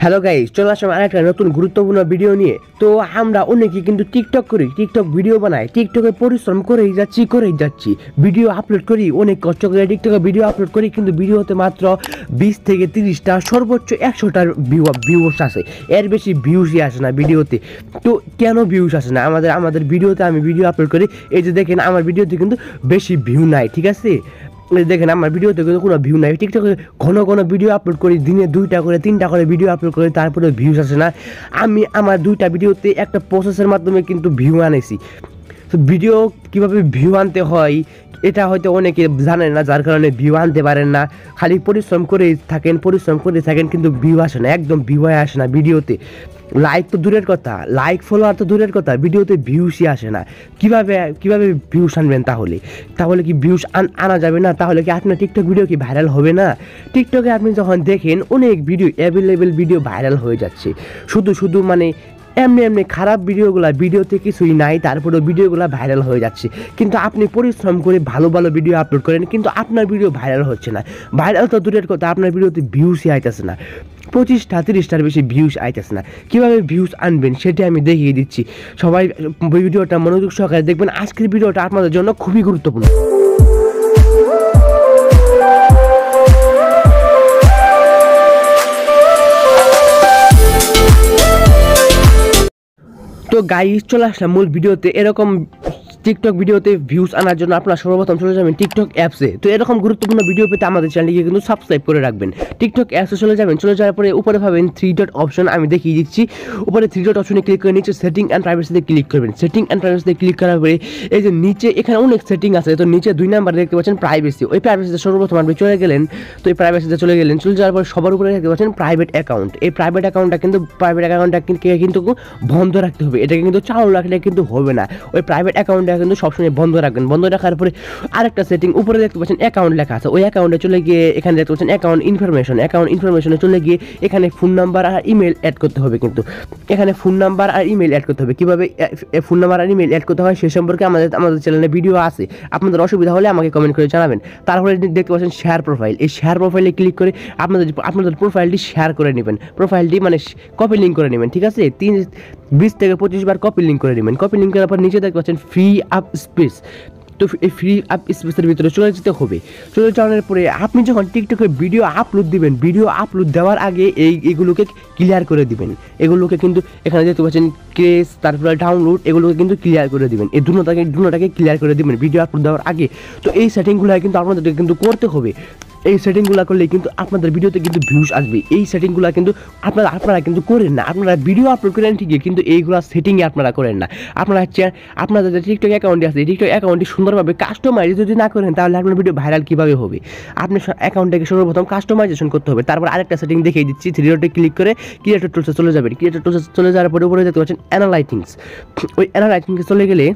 Hello guys, চলে আসলাম আরেকটা নতুন গুরুত্বপূর্ণ ভিডিও নিয়ে। তো আমরা অনেকেই কিন্তু টিকটক করি, টিকটক ভিডিও বানাই, টিকটকে পরিশ্রম করেই যাচ্ছি ভিডিও আপলোড করি, অনেক কষ্ট করে টিকটকে ভিডিও আপলোড করি, কিন্তু ভিডিওতে মাত্র 20 থেকে 30টা সর্বোচ্চ 100টার ভিউস আসে, এর বেশি ভিউসই আসে না ভিডিওতে। তো কেন ভিউস আসে না? আমাদের ভিডিওতে আমি ভিডিও আপলোড করি, এই যে দেখেন আমার ভিডিওতে কিন্তু বেশি ভিউ নাই, ঠিক আছে? দেখেন আমার ভিডিওতে কিন্তু কোনো ভিউ নাই। টিকটকে ঘন ঘন ভিডিও আপলোড করি, দিনে 2টা করে 3টা করে ভিডিও আপলোড করি, তারপরে ভিউস আসে না। আমি আমার 2টা ভিডিওতে একটা প্রসেসের মাধ্যমে কিন্তু ভিউ আনেছি। তো ভিডিও কীভাবে ভিউ আনতে হয় এটা হয়তো অনেকে জানেন না, যার কারণে ভিউ আনতে পারেন না। খালি পরিশ্রম করে থাকেন কিন্তু ভিউ আসে না, একদম ভিউ আসে না ভিডিওতে। লাইক তো দূরের কথা, লাইক ফলোয়ার তো দূরের কথা, ভিডিওতে ভিউসই আসে না। কিভাবে ভিউস আনবেন? তাহলে কি ভিউস আনা যাবে না? তাহলে কি আপনার টিকটক ভিডিও কি ভাইরাল হবে না? টিকটকে আপনি যখন দেখেন অনেক ভিডিও, অ্যাভেলেবেল ভিডিও ভাইরাল হয়ে যাচ্ছে, শুধু মানে এমনি খারাপ ভিডিওতে কিছুই নাই, তারপরেও ভিডিওগুলো ভাইরাল হয়ে যাচ্ছে। কিন্তু আপনি পরিশ্রম করে ভালো ভিডিও আপলোড করেন, কিন্তু আপনার ভিডিও ভাইরাল হচ্ছে না। ভাইরাল তো দূরের কথা, আপনার ভিডিওতে ভিউসই আইতেছে না, 25টা 30টার বেশি ভিউস আইতেছে না। কীভাবে ভিউস আনবেন সেটা আমি দেখিয়ে দিচ্ছি। সবাই ভিডিওটা মনোযোগ সহকারে দেখবেন। আজকের ভিডিওটা আপনাদের জন্য খুবই গুরুত্বপূর্ণ। তো গাইস, চলে আসলাম মূল ভিডিওতে। এরকম টিকটক ভিডিওতে ভিউজ আনার জন্য আপনারা সর্বপ্রথম চলে যাবেন টিকটক অ্যাপসে। তো এরকম গুরুত্বপূর্ণ ভিডিও পেতে আমাদের চ্যানেলটিকে কিন্তু সাবস্ক্রাইব করে রাখবেন। টিকটক অ্যাপসে চলে যাওয়ার পরে উপরে পাবেন 3 ডট অপশন, আমি দেখিয়ে দিচ্ছি। উপরে 3 ডট অপশনে ক্লিক করে নিচে সেটিং অ্যান্ড প্রাইভেসিতে ক্লিক করবেন। সেটিং অ্যান্ড প্রাইভেসিতে ক্লিক করার পরে এই যে নিচে এখানে অনেক সেটিং আছে, তো নিচে 2 নাম্বারে দেখতে পাচ্ছেন প্রাইভেসি। ওই প্রাইভেসিতে সর্বপ্রথম আপনি চলে গেলেন। তো এই প্রাইভেসিতে চলে যাওয়ার পর সবার উপরে দেখতে পাচ্ছেন প্রাইভেট অ্যাকাউন্ট। এই প্রাইভেট অ্যাকাউন্টটা কিন্তু বন্ধ রাখতে হবে। এটাকে কিন্তু চালু রাখলে কিন্তু হবে না। ওই প্রাইভেট অ্যাকাউন্টটা কিন্তু সবসময় বন্ধ রাখবেন। বন্ধ রাখার পরে আরেকটা সেটিং উপরে দেখতে পাচ্ছেন অ্যাকাউন্ট লেখা আছে, ওই অ্যাকাউন্টে চলে গিয়ে এখানে দেখতে পাচ্ছেন অ্যাকাউন্ট ইনফরমেশনে চলে গিয়ে এখানে ফোন নাম্বার আর ইমেল অ্যাড করতে হবে। কিন্তু এখানে ফোন নাম্বার আর ইমেল অ্যাড করতে হবে। কীভাবে ফোন নাম্বার আর ইমেল অ্যাড করতে হয় সে সম্পর্কে আমাদের চ্যানেলে ভিডিও আছে, আপনাদের অসুবিধা হলে আমাকে কমেন্ট করে জানাবেন। তারপরে দেখতে পাচ্ছেন শেয়ার প্রোফাইল। এই শেয়ার প্রোফাইলে ক্লিক করে আপনাদের প্রোফাইলটি শেয়ার করে নেবেন। প্রোফাইলটি মানে কপি লিঙ্ক করে নেবেন, ঠিক আছে? 20 থেকে 25 বার কপি লিঙ্ক করে নেবেন। কপি লিঙ্ক করার পর নিচে দেখতে পাচ্ছেন ফ্রি আপ স্পেস। তো এই ফ্রি আপ স্পেসের ভিতরে চলে যেতে হবে। চলে যাওয়ার পরে আপনি যখন টিকটকে ভিডিও আপলোড দিবেন, ভিডিও আপলোড দেওয়ার আগে এগুলোকে ক্লিয়ার করে দিবেন। এগুলোকে কিন্তু এখানে দেখতে পাচ্ছেন কেস, তারপরে ডাউনলোড, এগুলোকে কিন্তু ক্লিয়ার করে দিবেন। এই দুটোটাকে ক্লিয়ার করে দিবেন ভিডিও আপলোড দেওয়ার আগে। তো এই সেটিংগুলো কিন্তু আপনাদেরকে কিন্তু করতে হবে। এই সেটিংগুলো করলে কিন্তু আপনাদের ভিডিওতে কিন্তু ভিউজ আসবে। এই সেটিংগুলো কিন্তু আপনারা কিন্তু করেন না। আপনারা ভিডিও আপলোড করেন ঠিকই, কিন্তু এইগুলো সেটিংই আপনারা করেন না। আপনাদের যে টিকটক অ্যাকাউন্টটি আছে, এই টিকটক অ্যাকাউন্টটি সুন্দরভাবে কাস্টমাইজ যদি না করেন, তাহলে আপনার ভিডিও ভাইরাল কীভাবে হবে? আপনার অ্যাকাউন্টটাকে সর্বপ্রথম কাস্টমাইজেশন করতে হবে। তারপর আরেকটা সেটিং দেখিয়ে দিচ্ছি, 3 ডটে ক্লিক করে ক্রিয়েটর টুলসে চলে যাবেন। ক্রিয়েটর টুলসে চলে যাওয়ার পরে উপরে দেখতে পাচ্ছেন অ্যানালাইটিক্স। ওই অ্যানালাইটিক্সে চলে গেলে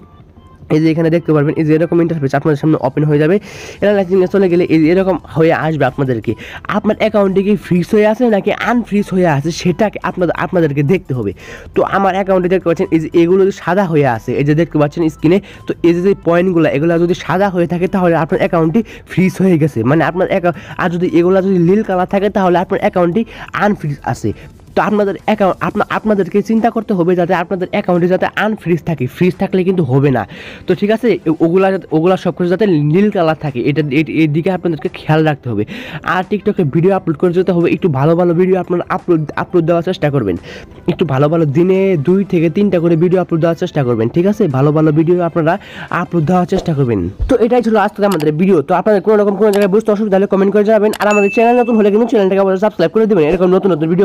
এই যে এখানে দেখতে পারবেন, এই যে এরকম ইন্টারফেস আপনাদের সামনে ওপেন হয়ে যাবে। অ্যানালাইজিংয়ে চলে গেলে এই এরকম হয়ে আসবে আপনাদেরকে। আপনার অ্যাকাউন্টে কি ফ্রিজ হয়ে আছে নাকি আনফ্রিজ হয়ে আছে সেটাকে আপনাদেরকে দেখতে হবে। তো আমার অ্যাকাউন্টে দেখতে পাচ্ছেন এই যে এগুলো যদি সাদা হয়ে আছে, এই যে দেখতে পাচ্ছেন স্ক্রিনে, তো এই যে পয়েন্টগুলো এগুলো যদি সাদা হয়ে থাকে তাহলে আপনার অ্যাকাউন্টটি ফ্রিজ হয়ে গেছে, মানে আপনার আর যদি এগুলো যদি নীল কালার থাকে তাহলে আপনার অ্যাকাউন্টটি আনফ্রিজ আছে। তো আপনাদেরকে চিন্তা করতে হবে যাতে আপনাদের অ্যাকাউন্টে যাতে আনফ্রিজ থাকে, ফ্রিজ থাকলে কিন্তু হবে না। তো ঠিক আছে, ওগুলা সব কিছু যাতে নীল কালার থাকে, এর দিকে আপনাদেরকে খেয়াল রাখতে হবে। আর টিকটকে ভিডিও আপলোড করে যেতে হবে, একটু ভালো ভিডিও আপনারা আপলোড দেওয়ার চেষ্টা করবেন। একটু ভালো দিনে 2 থেকে 3টা করে ভিডিও আপলোড দেওয়ার চেষ্টা করবেন, ঠিক আছে? ভালো ভিডিও আপনারা আপলোড দেওয়ার চেষ্টা করবেন। তো এটাই ছিল আজকে আমাদের ভিডিও। তো আপনাদের কোনো জায়গায় বুঝতে অসুবিধা হলে কমেন্ট করে জানাবেন। আর আমাদের চ্যানেল নতুন হলে কিন্তু চ্যানেলটাকে সাবস্ক্রাইব করে দেবেন। এরকম নতুন ভিডিও